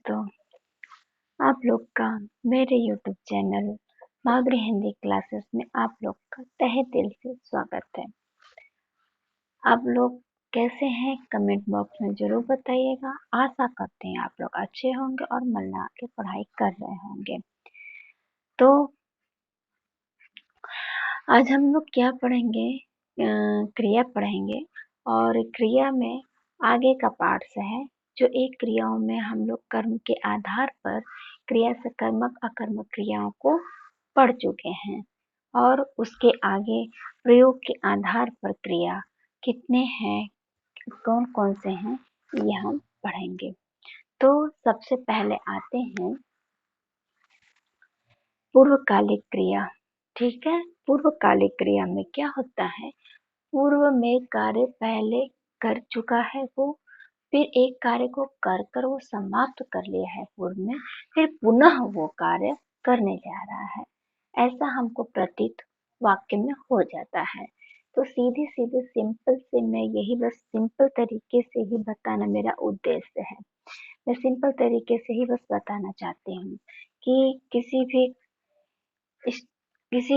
दोस्तों, आप लोग का मेरे YouTube चैनल माधुरी हिंदी क्लासेस में आप लोग का तहे दिल से स्वागत है। आप लोग कैसे हैं कमेंट बॉक्स में जरूर बताइएगा। आशा करते हैं आप लोग अच्छे होंगे और मन लगा के पढ़ाई कर रहे होंगे। तो आज हम लोग क्या पढ़ेंगे, क्रिया पढ़ेंगे और क्रिया में आगे का पार्ट्स है जो एक क्रियाओं में हम लोग कर्म के आधार पर क्रिया से कर्मक अकर्मक क्रियाओं को पढ़ चुके हैं और उसके आगे प्रयोग के आधार पर क्रिया कितने हैं, कौन कौन से हैं, ये हम पढ़ेंगे। तो सबसे पहले आते हैं पूर्वकालिक क्रिया। ठीक है, पूर्वकालिक क्रिया में क्या होता है, पूर्व में कार्य पहले कर चुका है वो, फिर एक कार्य को कर कर वो समाप्त कर लिया है पूर्व में, फिर पुनः वो कार्य करने जा रहा है, ऐसा हमको प्रतीत वाक्य में हो जाता है। तो सीधे सीधे सिंपल से मैं यही बस सिंपल तरीके से ही बताना मेरा उद्देश्य है। मैं सिंपल तरीके से ही बस बताना चाहती हूँ कि किसी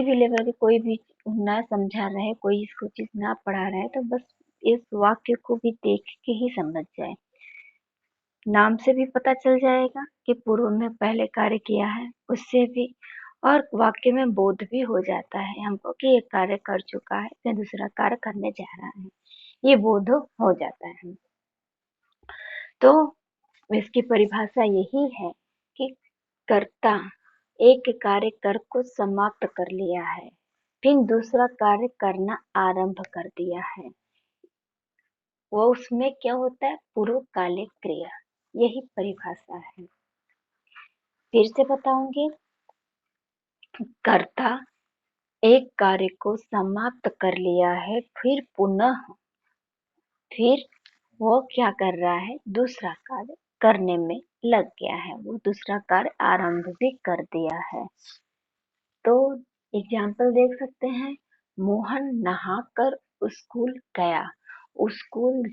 भी लेवल के कोई भी ना समझा रहे, कोई इसको चीज ना पढ़ा रहा है तो बस इस वाक्य को भी देख के ही समझ जाए। नाम से भी पता चल जाएगा कि पूर्व में पहले कार्य किया है, उससे भी और वाक्य में बोध भी हो जाता है हमको कि एक कार्य कर चुका है, फिर दूसरा कार्य करने जा रहा है, ये बोध हो जाता है। तो इसकी परिभाषा यही है कि कर्ता एक कार्य कर को समाप्त कर लिया है, फिर दूसरा कार्य करना आरंभ कर दिया है, वो उसमें क्या होता है, पूर्वकालिक क्रिया। यही परिभाषा है। फिर से बताऊंगी, कर्ता एक कार्य को समाप्त कर लिया है, फिर वो क्या कर रहा है, दूसरा कार्य करने में लग गया है, वो दूसरा कार्य आरंभ भी कर दिया है। तो एग्जाम्पल देख सकते हैं, मोहन नहाकर स्कूल गया, स्कूल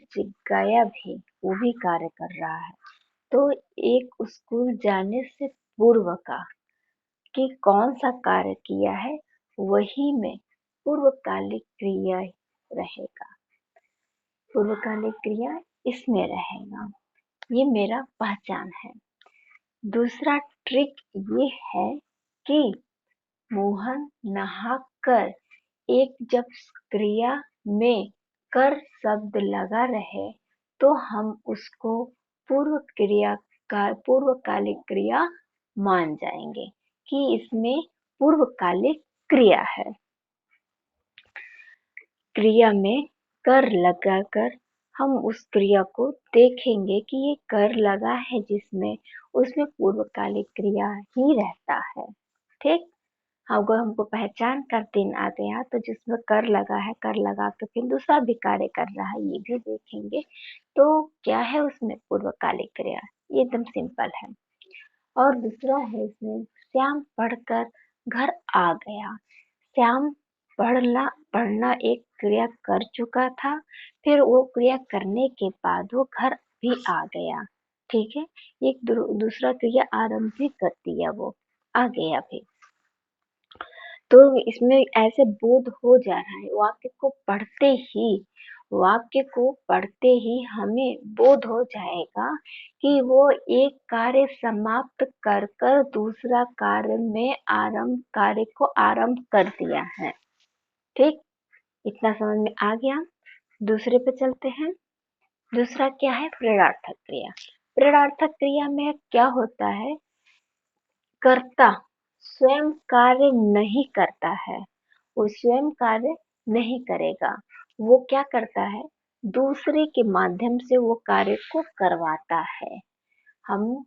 गया भी वो भी कार्य कर रहा है। तो एक स्कूल जाने से पूर्व का कि कौन सा कार्य किया है, वही में पूर्वकालिक क्रिया रहेगा, पूर्वकालिक क्रिया इसमें रहेगा। ये मेरा पहचान है। दूसरा ट्रिक ये है कि मोहन नहाकर, एक जब क्रिया में कर शब्द लगा रहे तो हम उसको पूर्वकालिक क्रिया मान जाएंगे कि इसमें पूर्वकालिक क्रिया है। क्रिया में कर लगाकर हम उस क्रिया को देखेंगे कि ये कर लगा है जिसमें, उसमें पूर्वकालिक क्रिया ही रहता है। ठीक, अगर हमको पहचान कर दिन आ गया तो जिसमें कर लगा है, कर लगा के फिर दूसरा भी कार्य कर रहा है, ये भी देखेंगे तो क्या है उसमें पूर्वकालिक क्रिया। ये एकदम सिंपल है। और दूसरा है इसमें, श्याम पढ़कर घर आ गया। श्याम पढ़ना एक क्रिया कर चुका था, फिर वो क्रिया करने के बाद वो घर भी आ गया। ठीक है, एक दूसरा क्रिया आरंभ भी कर दिया, वो आ गया भी। तो इसमें ऐसे बोध हो जा रहा है, वाक्य को पढ़ते ही हमें बोध हो जाएगा कि वो एक कार्य समाप्त कर कर दूसरा कार्य को आरंभ कर दिया है। ठीक, इतना समझ में आ गया। दूसरे पे चलते हैं। दूसरा क्या है, प्रेरणार्थक क्रिया। प्रेरणार्थक क्रिया में क्या होता है, कर्ता स्वयं कार्य नहीं करता है, वो स्वयं कार्य नहीं करेगा, वो क्या करता है, दूसरे के माध्यम से वो कार्य को करवाता है। हम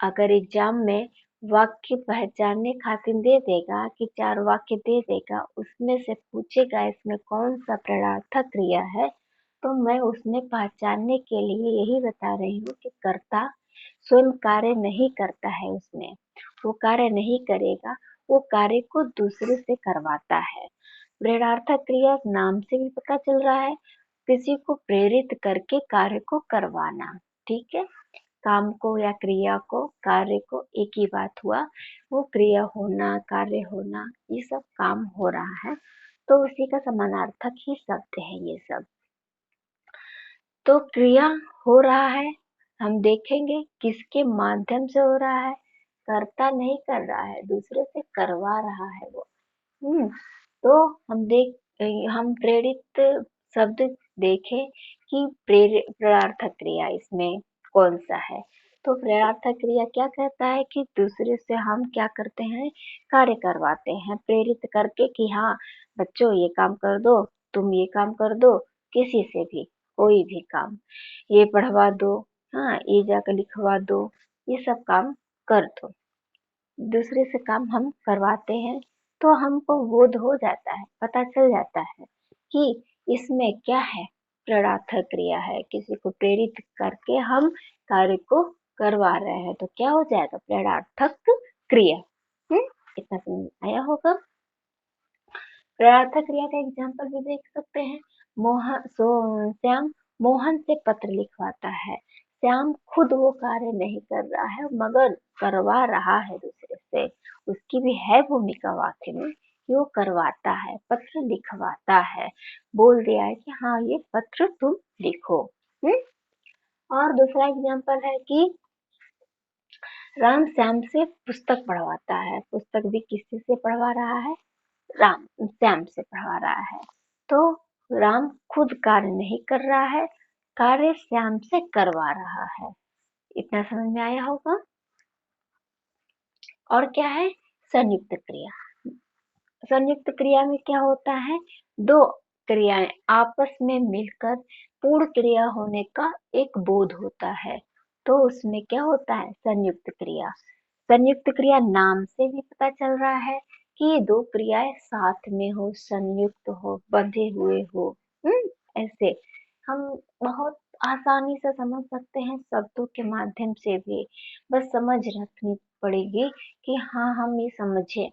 अगर एग्जाम में वाक्य पहचानने खातिर दे देगा कि 4 वाक्य दे देगा, उसमें से पूछेगा इसमें कौन सा प्रेरणार्थक क्रिया है, तो मैं उसमें पहचानने के लिए यही बता रही हूँ कि कर्ता स्वयं कार्य नहीं करता है, उसमें वो कार्य नहीं करेगा, वो कार्य को दूसरे से करवाता है। प्रेरणार्थक क्रिया नाम से भी पता चल रहा है, किसी को प्रेरित करके कार्य को करवाना। ठीक है, काम को या क्रिया को, कार्य को, एक ही बात हुआ। वो क्रिया होना, कार्य होना, ये सब काम हो रहा है, तो उसी का समानार्थक ही शब्द है ये सब। तो क्रिया हो रहा है, हम देखेंगे किसके माध्यम से हो रहा है। कर्ता नहीं कर रहा है, दूसरे से करवा रहा है वो। तो हम प्रेरित शब्द देखें कि प्रेरार्थक क्रिया इसमें कौन सा है। तो प्रेरार्थक क्रिया क्या कहता है कि दूसरे से हम क्या करते हैं, कार्य करवाते हैं प्रेरित करके कि हाँ बच्चों ये काम कर दो, तुम ये काम कर दो, किसी से भी कोई भी काम, ये पढ़वा दो, हाँ ये जाकर लिखवा दो, ये सब काम कर दो। दूसरे से काम हम करवाते हैं तो हमको बोध हो जाता है, पता चल जाता है कि इसमें क्या है, प्रेरणार्थक क्रिया है, किसी को प्रेरित करके हम कार्य को करवा रहे हैं, तो क्या हो जाएगा, प्रेरणार्थक क्रिया। इतना समझ में आया होगा। प्रेरणार्थक क्रिया का एग्जाम्पल भी देख सकते हैं। श्याम मोहन से पत्र लिखवाता है। श्याम खुद वो कार्य नहीं कर रहा है मगर करवा रहा है दूसरे से, उसकी भी है भूमिका वाक्य में कि वो करवाता है, पत्र लिखवाता है, बोल दिया है कि हाँ ये पत्र तुम लिखो। और दूसरा एग्जाम्पल है कि राम श्याम से पुस्तक पढ़वाता है, पुस्तक भी किसी से पढ़वा रहा है, राम श्याम से पढ़वा रहा है। तो राम खुद कार्य नहीं कर रहा है, कार्य श्याम से करवा रहा है। इतना समझ में आया होगा। और क्या है, संयुक्त क्रिया। संयुक्त क्रिया में क्या होता है, दो क्रियाएं आपस में मिलकर पूर्ण क्रिया होने का एक बोध होता है, तो उसमें क्या होता है, संयुक्त क्रिया। संयुक्त क्रिया नाम से भी पता चल रहा है कि ये दो क्रियाएं साथ में हो, संयुक्त हो, बंधे हुए हो। ऐसे हम बहुत आसानी से समझ सकते हैं शब्दों के माध्यम से भी, बस समझ रखनी पड़ेगी कि हाँ हम ये समझे,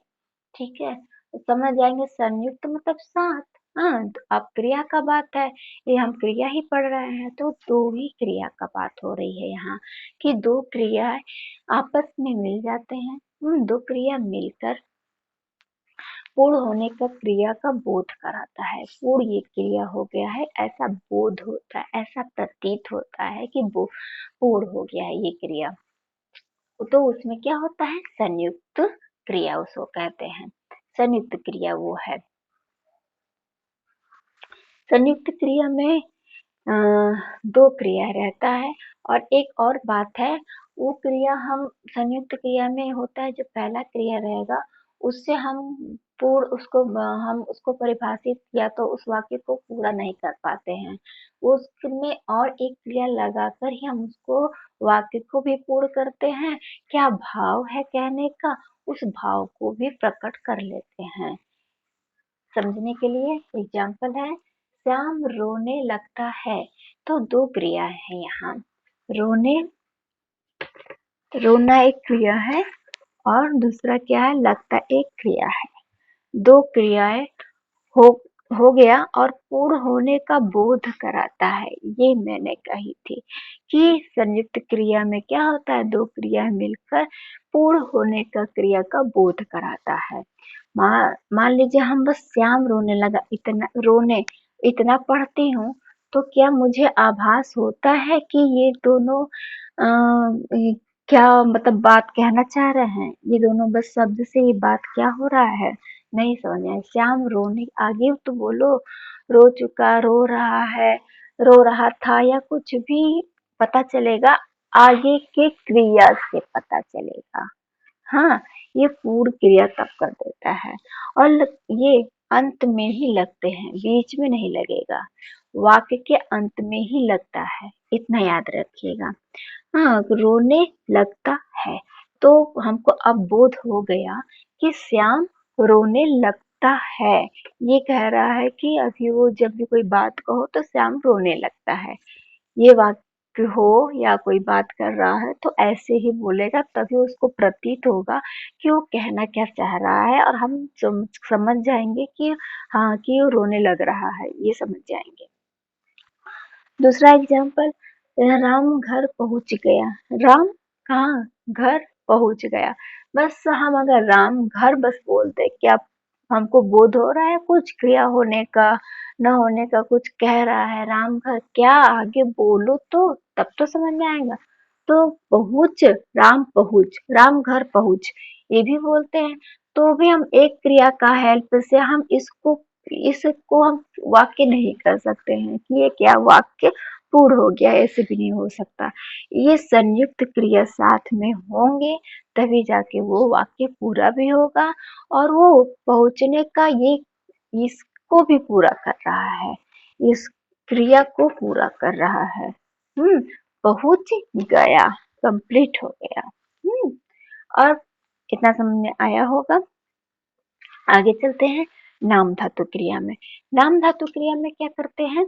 ठीक है। तो समझ जाएंगे संयुक्त मतलब साथ। हाँ तो अब क्रिया का बात है, ये हम क्रिया ही पढ़ रहे हैं, तो दो ही क्रिया का बात हो रही है यहाँ कि दो क्रियाएं आपस में मिल जाते हैं। दो क्रिया मिलकर पूर्ण होने का क्रिया का बोध कराता है, पूर्ण ये क्रिया हो गया है ऐसा बोध होता है, ऐसा प्रतीत होता है कि वो पूर्ण हो गया है ये क्रिया। तो उसमें क्या होता है, संयुक्त क्रिया उसको कहते हैं। संयुक्त क्रिया वो है। संयुक्त क्रिया में दो क्रिया रहता है और एक और बात है, वो क्रिया हम संयुक्त क्रिया में होता है जो पहला क्रिया रहेगा उससे हम पूर्ण उसको हम उसको परिभाषित या तो उस वाक्य को पूरा नहीं कर पाते हैं, उसमें और एक क्रिया लगाकर ही हम उसको वाक्य को भी पूर्ण करते हैं, क्या भाव है कहने का उस भाव को भी प्रकट कर लेते हैं। समझने के लिए एग्जाम्पल है, श्याम रोने लगता है, तो दो क्रिया है यहाँ, रोने, रोना एक क्रिया है और दूसरा क्या है, लगता एक क्रिया है। दो क्रियाएं हो हो गया और पूर्ण होने का बोध कराता है, ये मैंने कही थी कि संयुक्त क्रिया में क्या होता है, दो क्रिया मिलकर पूर्ण होने का क्रिया का बोध कराता है। मान लीजिए हम बस श्याम रोने लगा, इतना रोने इतना पढ़ती हूँ तो क्या मुझे आभास होता है कि ये दोनों क्या मतलब बात कहना चाह रहे हैं, ये दोनों बस शब्द से ये बात क्या हो रहा है, नहीं समझ में आया। श्याम रोने आगे तो बोलो, रो चुका, रो रहा है, रो रहा था या कुछ भी पता चलेगा, आगे के क्रिया से पता चलेगा। हाँ ये पूर्ण क्रिया तब कर देता है और ये अंत में ही लगते हैं, बीच में नहीं लगेगा, वाक्य के अंत में ही लगता है, इतना याद रखिएगा। हाँ रोने लगता है तो हमको अब बोध हो गया कि श्याम रोने लगता है, ये कह रहा है कि अभी वो जब भी कोई बात कहो तो श्याम रोने लगता है, ये वाक्य हो या कोई बात कर रहा है तो ऐसे ही बोलेगा, तभी उसको प्रतीत होगा कि वो कहना क्या चाह रहा है और हम समझ जाएंगे कि हाँ कि वो रोने लग रहा है, ये समझ जाएंगे। दूसरा एग्जाम्पल, राम घर पहुंच गया। राम कहाँ? घर पहुंच गया। बस हम अगर राम घर बस बोलते, क्या हमको बोध हो रहा है कुछ क्रिया होने का, न होने का कुछ कह रहा है राम घर, क्या आगे बोलो तो तब तो समझ में आएगा। तो पहुंच, राम पहुंच, राम घर पहुंच, ये भी बोलते हैं। तो भी हम एक क्रिया का हेल्प से हम इसको हम वाक्य नहीं कर सकते हैं कि ये क्या वाक्य पूर्ण हो गया, ऐसे भी नहीं हो सकता। ये संयुक्त क्रिया साथ में होंगे तभी जाके वो वाक्य पूरा भी होगा, और वो पहुंचने का ये इसको भी पूरा कर रहा है, इस क्रिया को पूरा कर रहा है। पहुंच गया, कंप्लीट हो गया। और इतना समझ में आया होगा। आगे चलते हैं नाम धातु क्रिया में। नाम धातु क्रिया में क्या करते हैं?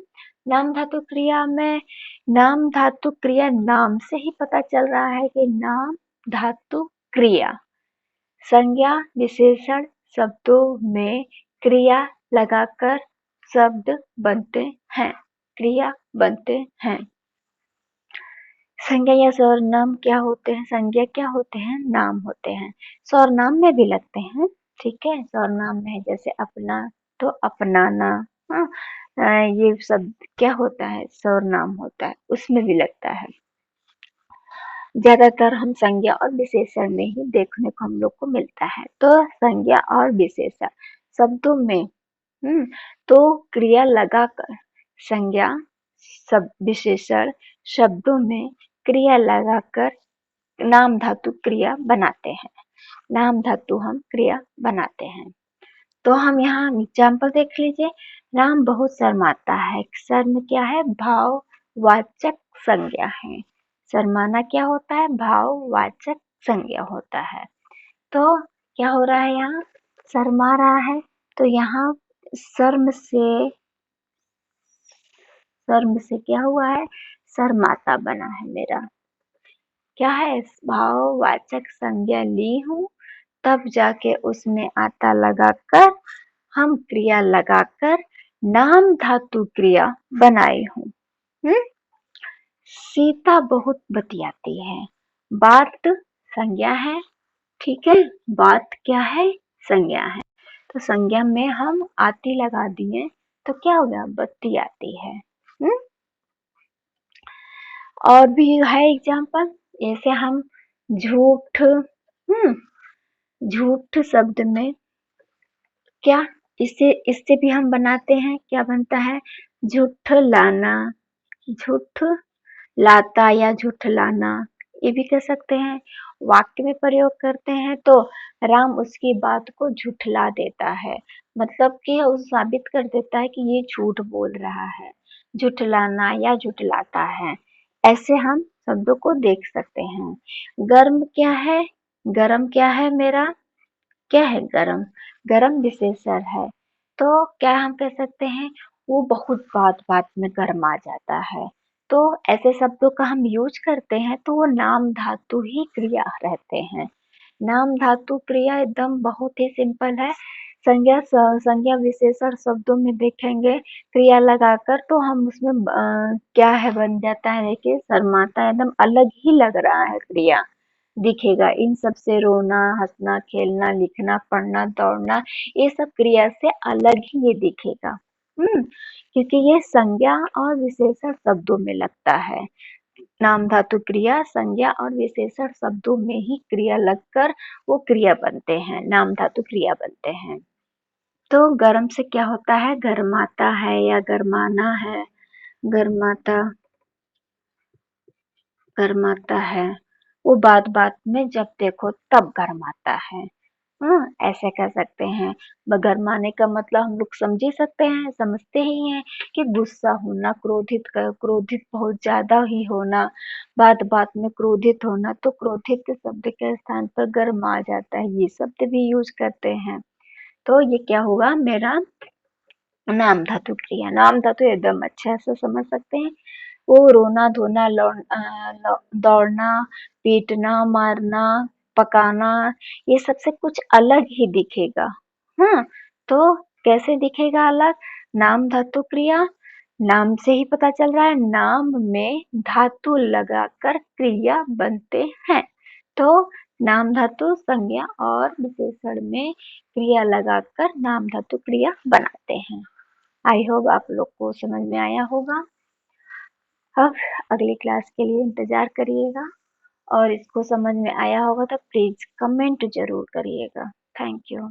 नाम धातु क्रिया में, नाम धातु क्रिया नाम से ही पता चल रहा है कि नाम धातु क्रिया संज्ञा विशेषण शब्दों में क्रिया लगाकर शब्द बनते हैं, क्रिया बनते हैं। संज्ञा या सर्वनाम क्या होते हैं? संज्ञा क्या होते हैं? नाम होते हैं। सर्वनाम में भी लगते हैं, ठीक है। सर्वनाम में जैसे अपना तो अपनाना, हाँ, ये सब क्या होता है? सर्वनाम होता है, उसमें भी लगता है। ज्यादातर हम संज्ञा और विशेषण में ही देखने को हम लोग को मिलता है। तो संज्ञा और विशेषण शब्दों में तो क्रिया लगाकर, संज्ञा सब विशेषण शब्दों में क्रिया लगाकर नाम धातु क्रिया बनाते हैं। नाम धातु हम क्रिया बनाते हैं। तो हम यहाँ एग्जाम्पल देख लीजिए। राम बहुत शर्माता है। शर्म क्या है? भाववाचक संज्ञा है। शर्माना क्या होता है? भाववाचक संज्ञा होता है। तो क्या हो रहा है यहाँ? शर्मा रहा है, तो यहाँ शर्म से क्या हुआ है? शर्माता बना है मेरा। क्या है? भाववाचक संज्ञा ली हूँ, तब जाके उसमें आता लगाकर, हम क्रिया लगाकर नाम धातु क्रिया बनाई हूँ। सीता बहुत बतियाती है। बात संज्ञा है, ठीक है। बात क्या है? संज्ञा है। तो संज्ञा में हम आती लगा दिए तो क्या हो गया? बतियाती है। और भी है एग्जाम्पल, जैसे हम झूठ, झूठ शब्द में क्या, इससे इससे भी हम बनाते हैं, क्या बनता है? झूठ लाना, झूठ लाता या झूठ लाना, ये भी कह सकते हैं। वाक्य में प्रयोग करते हैं तो राम उसकी बात को झूठला देता है, मतलब कि उस साबित कर देता है कि ये झूठ बोल रहा है। झूठलाना या झूठलाता है, ऐसे हम शब्दों को देख सकते हैं। गर्म क्या है? गरम क्या है मेरा? क्या है? गरम। गरम विशेषण है, तो क्या हम कह सकते हैं? वो बहुत बात बात में गर्मा जाता है। तो ऐसे शब्दों का हम यूज करते हैं तो वो नाम धातु ही क्रिया रहते हैं। नाम धातु क्रिया एकदम बहुत ही सिंपल है। संज्ञा विशेषण शब्दों में देखेंगे क्रिया लगाकर तो हम उसमें क्या है बन जाता है, देखिए शर्माता, एकदम अलग ही लग रहा है क्रिया दिखेगा। इन सब से रोना, हंसना, खेलना, लिखना, पढ़ना, दौड़ना, ये सब क्रिया से अलग ही ये दिखेगा। क्योंकि ये संज्ञा और विशेषण शब्दों में लगता है। नाम धातु क्रिया संज्ञा और विशेषण शब्दों में ही क्रिया लगकर वो क्रिया बनते हैं, नाम धातु क्रिया बनते हैं। तो गर्म से क्या होता है? गरमाता है या गरमाना है। गरमाता, गरमाता है, वो बात बात में जब देखो तब गरमाता है। ऐसे कह सकते हैं। गरमाने का मतलब हम लोग समझ ही सकते हैं, समझते ही हैं कि गुस्सा होना, क्रोधित बहुत ज्यादा ही होना, बात बात में क्रोधित होना। तो क्रोधित शब्द के स्थान पर गरमा जाता है, ये शब्द भी यूज करते हैं। तो ये क्या होगा मेरा? नाम धातु क्रिया। नाम धातु एकदम अच्छे से समझ सकते हैं। वो रोना धोना, दौड़ना, पीटना, मारना, पकाना, ये सबसे कुछ अलग ही दिखेगा। हाँ, तो कैसे दिखेगा अलग? नाम धातु क्रिया नाम से ही पता चल रहा है, नाम में धातु लगाकर क्रिया बनते हैं। तो नाम धातु संज्ञा और विशेषण में क्रिया लगाकर नाम धातु क्रिया बनाते हैं। आई होप आप लोग को समझ में आया होगा। अब अगली क्लास के लिए इंतजार करिएगा, और इसको समझ में आया होगा तो प्लीज कमेंट जरूर करिएगा। Thank you.